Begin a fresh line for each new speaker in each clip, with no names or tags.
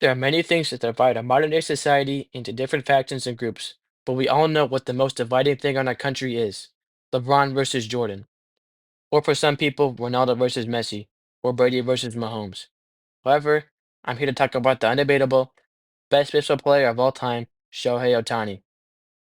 There are many things that divide our modern day society into different factions and groups, but we all know what the most dividing thing on our country is: LeBron versus Jordan. Or for some people, Ronaldo versus Messi, or Brady versus Mahomes. However, I'm here to talk about the undebatable best baseball player of all time, Shohei Ohtani.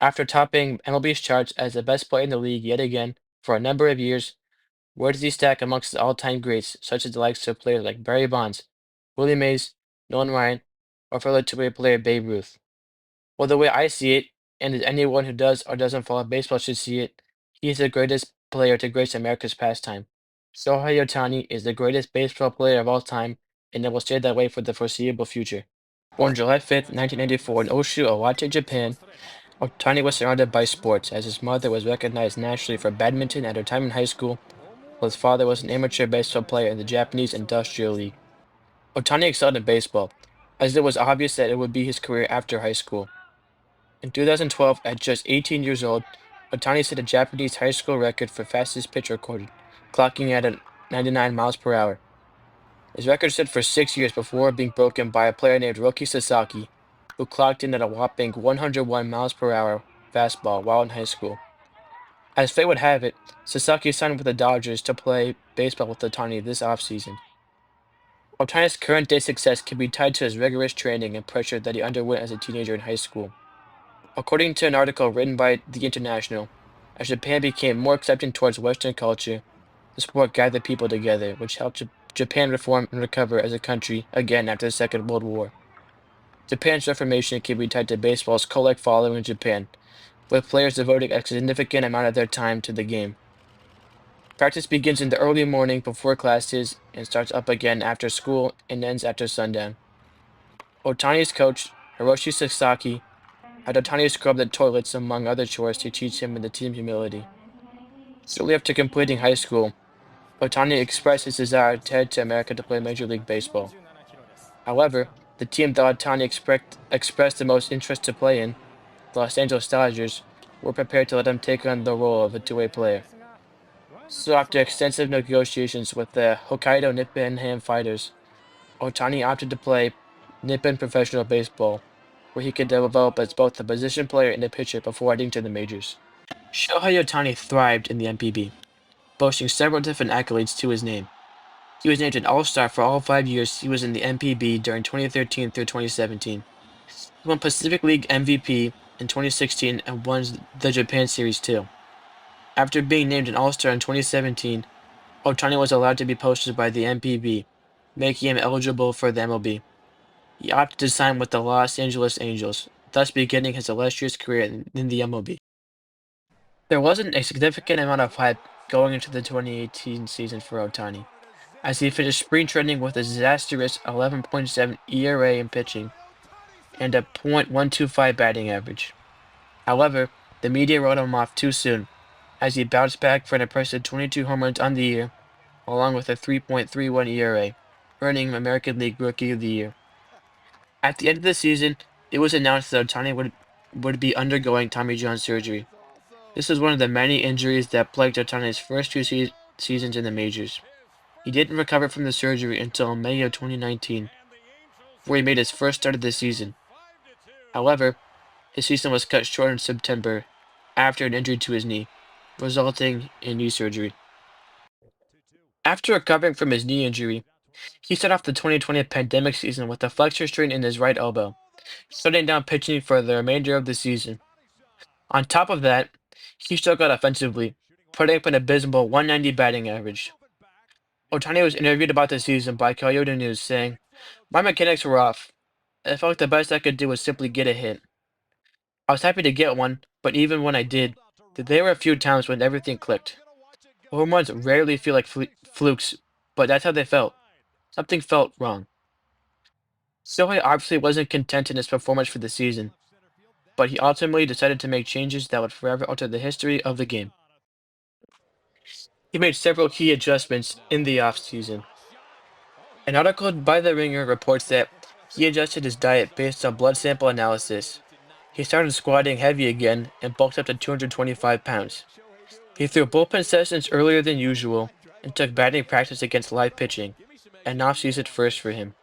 After topping MLB's charts as the best player in the league yet again for a number of years, where does he stack amongst the all-time greats, such as the likes of players like Barry Bonds, Willie Mays, Nolan Ryan, or fellow two-way player Babe Ruth? Well, the way I see it, and as anyone who does or doesn't follow baseball should see it, he is the greatest player to grace America's pastime. Shohei Ohtani is the greatest baseball player of all time, and it will stay that way for the foreseeable future. Born July 5th, 1984 in Oshu, Iwate, Japan, Ohtani was surrounded by sports, as his mother was recognized nationally for badminton at her time in high school, while his father was an amateur baseball player in the Japanese Industrial League. Ohtani excelled in baseball, as it was obvious that it would be his career after high school. In 2012, at just 18 years old, Ohtani set a Japanese high school record for fastest pitch recorded, clocking at 99 miles per hour. His record stood for 6 years before being broken by a player named Roki Sasaki, who clocked in at a whopping 101 miles per hour fastball while in high school. As fate would have it, Sasaki signed with the Dodgers to play baseball with Ohtani this offseason. Ohtani's current day success can be tied to his rigorous training and pressure that he underwent as a teenager in high school. According to an article written by The International, as Japan became more accepting towards Western culture, the sport gathered people together, which helped Japan reform and recover as a country again after the Second World War. Japan's reformation can be tied to baseball's cult-like following in Japan, with players devoting a significant amount of their time to the game. Practice begins in the early morning before classes and starts up again after school and ends after sundown. Ohtani's coach, Hiroshi Sasaki, had Ohtani scrub the toilets among other chores to teach him the team humility. Shortly after completing high school, Ohtani expressed his desire to head to America to play Major League Baseball. However, the team that Ohtani expressed the most interest to play in, the Los Angeles Dodgers, were prepared to let him take on the role of a two-way player. So after extensive negotiations with the Hokkaido Nippon Ham Fighters, Ohtani opted to play Nippon professional baseball, where he could develop as both a position player and a pitcher before heading to the majors. Shohei Ohtani thrived in the NPB, boasting several different accolades to his name. He was named an All-Star for all 5 years he was in the NPB during 2013 through 2017. He won Pacific League MVP in 2016 and won the Japan Series too. After being named an All-Star in 2017, Ohtani was allowed to be posted by the NPB, making him eligible for the MLB. He opted to sign with the Los Angeles Angels, thus beginning his illustrious career in the MLB. There wasn't a significant amount of hype going into the 2018 season for Ohtani, as he finished spring training with a disastrous 11.7 ERA in pitching and a .125 batting average. However, the media wrote him off too soon, as he bounced back for an impressive 22 home runs on the year, along with a 3.31 ERA, earning him American League Rookie of the Year. At the end of the season, it was announced that Ohtani would be undergoing Tommy John surgery. This was one of the many injuries that plagued Ohtani's first two seasons in the majors. He didn't recover from the surgery until May of 2019, where he made his first start of the season. However, his season was cut short in September after an injury to his knee, resulting in knee surgery. After recovering from his knee injury, he set off the 2020 pandemic season with a flexor strain in his right elbow, shutting down pitching for the remainder of the season. On top of that, he struggled offensively, putting up an abysmal 190 batting average. Ohtani was interviewed about the season by Kyoto News, saying, "My mechanics were off. I felt like the best I could do was simply get a hit. I was happy to get one, but even when I did, there were a few times when everything clicked. Home runs rarely feel like flukes, but that's how they felt. Something felt wrong." Shohei obviously wasn't content in his performance for the season, but he ultimately decided to make changes that would forever alter the history of the game. He made several key adjustments in the offseason. An article by The Ringer reports that he adjusted his diet based on blood sample analysis. He started squatting heavy again and bulked up to 225 pounds. He threw bullpen sessions earlier than usual and took batting practice against live pitching, an off-season first for him.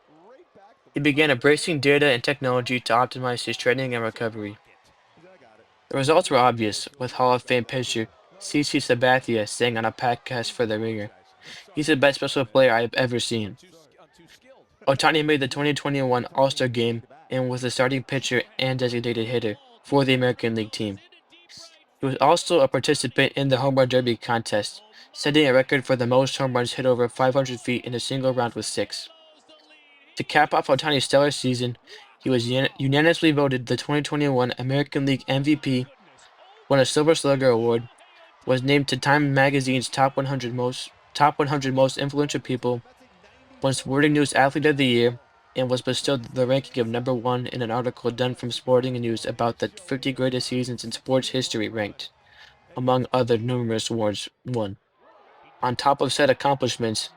He began embracing data and technology to optimize his training and recovery. The results were obvious, with Hall of Fame pitcher CC Sabathia saying on a podcast for The Ringer, "He's the best special player I have ever seen." Ohtani made the 2021 All-Star Game and was the starting pitcher and designated hitter for the American League team. He was also a participant in the Home Run Derby contest, setting a record for the most home runs hit over 500 feet in a single round with six. To cap off Ohtani's stellar season, he was unanimously voted the 2021 American League MVP, won a Silver Slugger Award, was named to Time Magazine's top 100 most influential people, won Sporting News Athlete of the Year, and was bestowed the ranking of #1 in an article done from Sporting News about the 50 greatest seasons in sports history ranked, among other numerous awards won. On top of said accomplishments,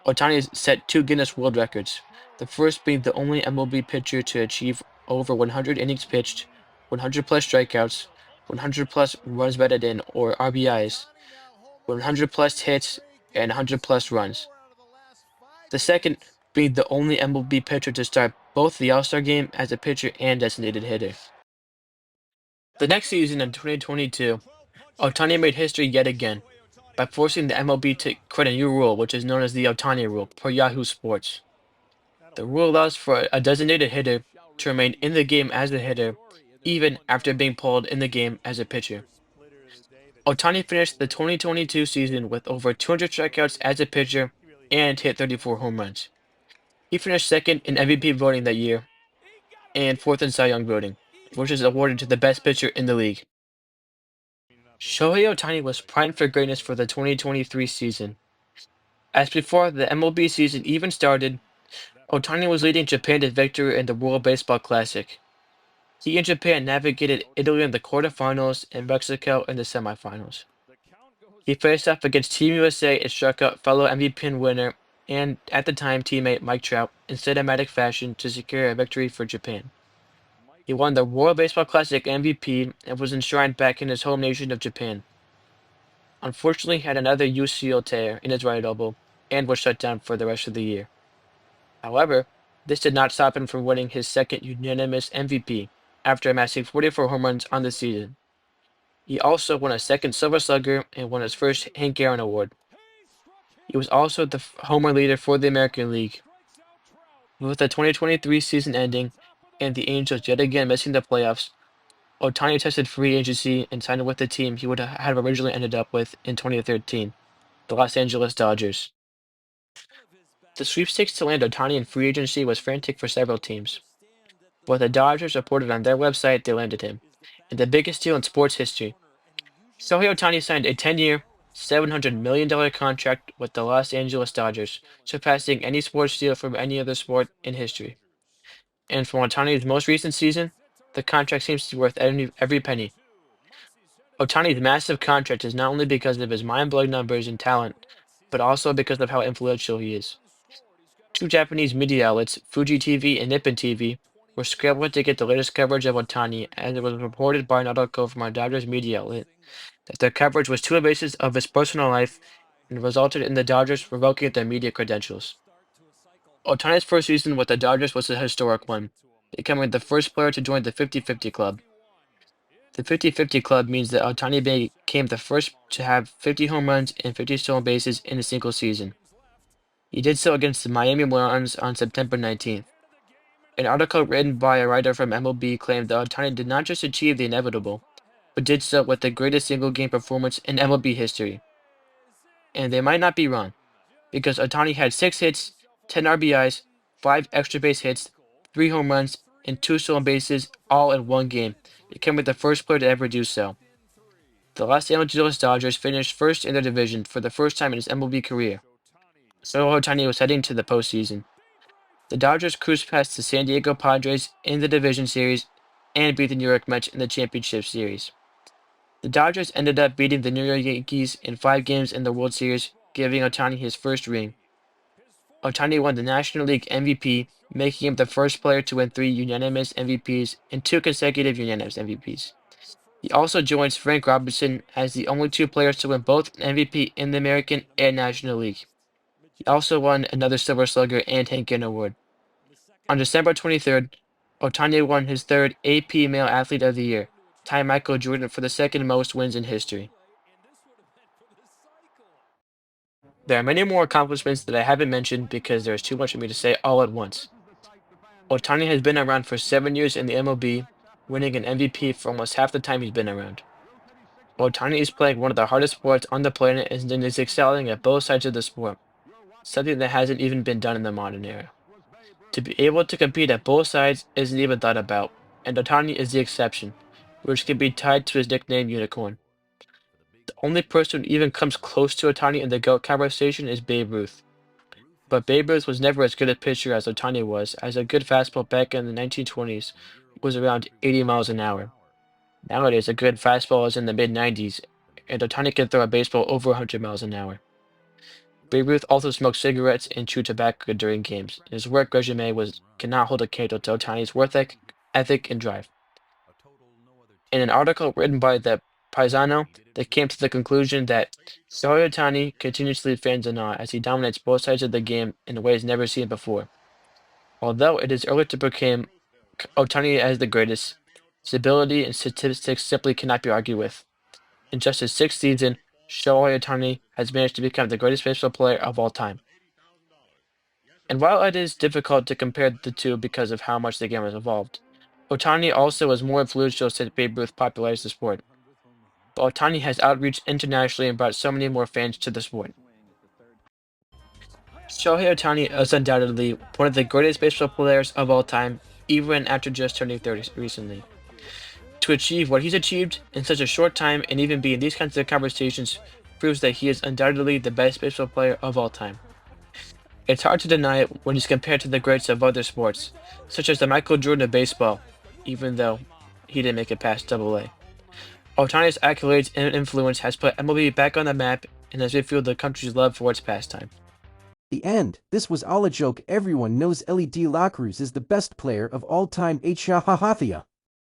Ohtani set two Guinness World Records, the first being the only MLB pitcher to achieve over 100 innings pitched, 100 plus strikeouts, 100 plus runs batted in or RBIs, 100 plus hits, and 100 plus runs. The second being the only MLB pitcher to start both the All-Star Game as a pitcher and designated hitter. The next season in 2022, Ohtani made history yet again by forcing the MLB to create a new rule, which is known as the Ohtani Rule, per Yahoo Sports. The rule allows for a designated hitter to remain in the game as a hitter, even after being pulled in the game as a pitcher. Ohtani finished the 2022 season with over 200 strikeouts as a pitcher and hit 34 home runs. He finished second in MVP voting that year and fourth in Cy Young voting, which is awarded to the best pitcher in the league. Shohei Ohtani was primed for greatness for the 2023 season. As before the MLB season even started, Ohtani was leading Japan to victory in the World Baseball Classic. He and Japan navigated Italy in the quarterfinals and Mexico in the semifinals. He faced off against Team USA and struck out fellow MVP winner and, at the time, teammate Mike Trout in cinematic fashion to secure a victory for Japan. He won the World Baseball Classic MVP and was enshrined back in his home nation of Japan. Unfortunately, he had another UCL tear in his right elbow and was shut down for the rest of the year. However, this did not stop him from winning his second unanimous MVP after amassing 44 home runs on the season. He also won a second Silver Slugger and won his first Hank Aaron Award. He was also the homer leader for the American League. With the 2023 season ending and the Angels yet again missing the playoffs, Ohtani tested free agency and signed with the team he would have originally ended up with in 2013, the Los Angeles Dodgers. The sweepstakes to land Ohtani in free agency was frantic for several teams. But the Dodgers reported on their website they landed him, and the biggest deal in sports history. Shohei Ohtani signed a 10-year, $700 million contract with the Los Angeles Dodgers, surpassing any sports deal from any other sport in history. And for Ohtani's most recent season, the contract seems to be worth every penny. Ohtani's massive contract is not only because of his mind-blowing numbers and talent, but also because of how influential he is. Two Japanese media outlets, Fuji TV and Nippon TV, were scrambling to get the latest coverage of Ohtani, as it was reported by an article from our Dodgers media outlet that their coverage was too invasive of his personal life and resulted in the Dodgers revoking their media credentials. Ohtani's first season with the Dodgers was a historic one, becoming the first player to join the 50-50 club. The 50-50 club means that Ohtani became the first to have 50 home runs and 50 stolen bases in a single season. He did so against the Miami Marlins on September 19th. An article written by a writer from MLB claimed that Ohtani did not just achieve the inevitable, but did so with the greatest single-game performance in MLB history. And they might not be wrong, because Ohtani had 6 hits, 10 RBIs, 5 extra base hits, 3 home runs, and 2 stolen bases all in one game, becoming the first player to ever do so. The Los Angeles Dodgers finished first in their division for the first time in his MLB career. So Ohtani was heading to the postseason. The Dodgers cruised past the San Diego Padres in the division series and beat the New York Mets in the championship series. The Dodgers ended up beating the New York Yankees in 5 games in the World Series, giving Ohtani his first ring. Ohtani won the National League MVP, making him the first player to win 3 unanimous MVPs and 2 consecutive unanimous MVPs. He also joins Frank Robinson as the only 2 players to win both an MVP in the American and National League. He also won another Silver Slugger and Hank Aaron Award. On December 23rd, Ohtani won his third AP Male Athlete of the Year, tying Michael Jordan for the second most wins in history. There are many more accomplishments that I haven't mentioned because there's too much for me to say all at once. Ohtani has been around for 7 years in the MLB, winning an MVP for almost half the time he's been around. Ohtani is playing one of the hardest sports on the planet and is excelling at both sides of the sport, something that hasn't even been done in the modern era. To be able to compete at both sides isn't even thought about, and Ohtani is the exception, which can be tied to his nickname Unicorn. The only person who even comes close to Ohtani in the GOAT conversation is Babe Ruth. But Babe Ruth was never as good a pitcher as Ohtani was, as a good fastball back in the 1920s was around 80 miles an hour. Nowadays, a good fastball is in the mid-90s, and Ohtani can throw a baseball over 100 miles an hour. Babe Ruth also smoked cigarettes and chewed tobacco during games. His work resume cannot hold a candle to Ohtani's work ethic and drive. In an article written by the Paisano, they came to the conclusion that Shohei Ohtani continues to leave fans in awe as he dominates both sides of the game in ways never seen before. Although it is early to proclaim Ohtani as the greatest, his ability and statistics simply cannot be argued with. In just his sixth season, Shohei Ohtani has managed to become the greatest baseball player of all time. And while it is difficult to compare the two because of how much the game has evolved, Ohtani also was more influential since Babe Ruth popularized the sport. But Ohtani has outreached internationally and brought so many more fans to the sport. Shohei Ohtani is undoubtedly one of the greatest baseball players of all time, even after just turning 30 recently. To achieve what he's achieved in such a short time and even be in these kinds of conversations proves that he is undoubtedly the best baseball player of all time. It's hard to deny it when he's compared to the greats of other sports, such as the Michael Jordan of baseball, even though he didn't make it past Double-A. Ohtani's accolades and influence has put MLB back on the map and has refueled the country's love for its pastime.
The end. This was all a joke. Everyone knows LED La Cruz is the best player of all time. Shohei Ohtani.